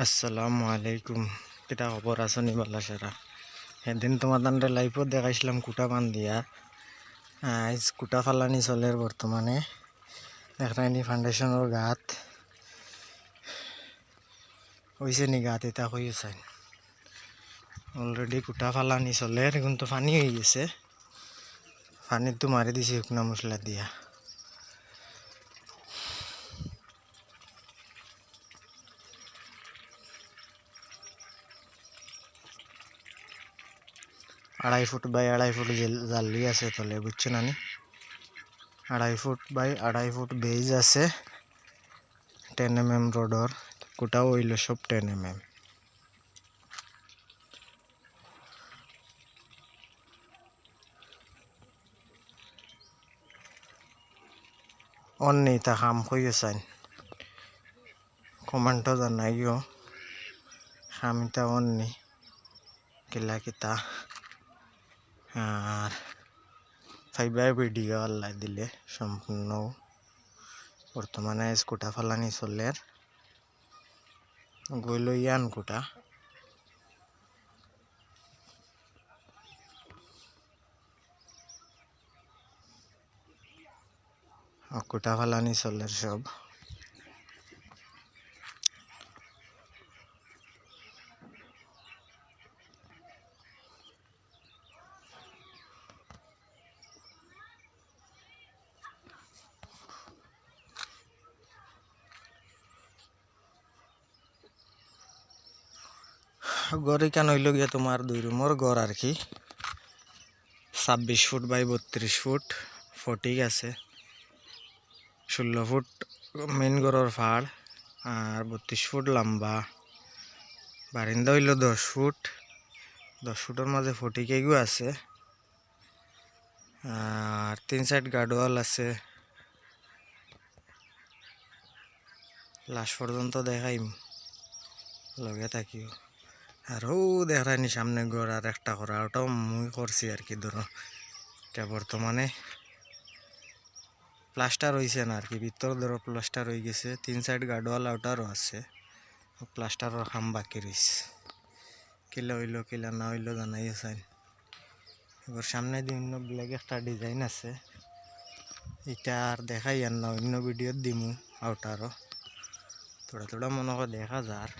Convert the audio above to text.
আসসালামু আলাইকুম। কিতা খবর আছো নি বালা সারা? সেদিন তোমাদের লাইফত দেখাইছিলাম কুটা বান দিয়া। আজ কুটা ফালানি চলের বর্তমানে দেখরাইনি ফাউন্ডেশনের গাত হয়েছে নি গাত এটা হয়েছে অলরেডি কুটা ফালানি চলের কিন্তু পানি হয়ে গেছে। পানির তো মারি দিছে শুকনা মশলা দিয়া। আড়াই ফুট বাই আড়াই ফুট জালি আছে তলে, বুঝছো না নি? 2.5 ফুট বাই 2.5 ফুট বেজ আছে 10 mm রোডর। কুটাও হইল সব 10 mm। অন্য তা কাম হইয়াছেন কমেন্টও জানাইও খামিটা অন্য কিলা কিতা আর ফাইবার ভিডিও আল্লাহ দিলে সম্পূর্ণ বর্তমানে কুটা ফালানি চলের গইল ইয়ান কুটা কুটা ফালানি চলের সব গড় কেন হইল গিয়া তোমার 2 রুমের গড় আর কি 26 ফুট বাই 32 ফুট ফটিক আছে 16 ফুট মেন গড়ের ফাড় আর 32 ফুট লম্বা বারিন্দা হইল 10 ফুট 10 ফুটের মাঝে ফটিক এগু আছে আর 3 সাইড গার্ডওয়াল আছে। লাস্ট পর্যন্ত দেখাইম লগে থাকিও। আর ও দেখায়নি সামনে ঘর আর একটা করা, ওটাও মুই করছি আর কি। ধরো এটা বর্তমানে প্লাস্টার হয়েছে না আর কি, ভিতর ধরো প্লাস্টার হয়ে গেছে। 3 সাইড গার্ডওয়ালা ওটারও আছে, প্লাস্টারের কাম বাকি রয়েছে। কিলা হইল কিলা না হইল জানাই আছে। এবার সামনে বিভিন্ন ব্ল্যাক একটা ডিজাইন আছে, এটা আর দেখাই আর না, অন্য ভিডিওত দিমু আউটারও থোড়া থোড়া মনে হয় দেখা যার।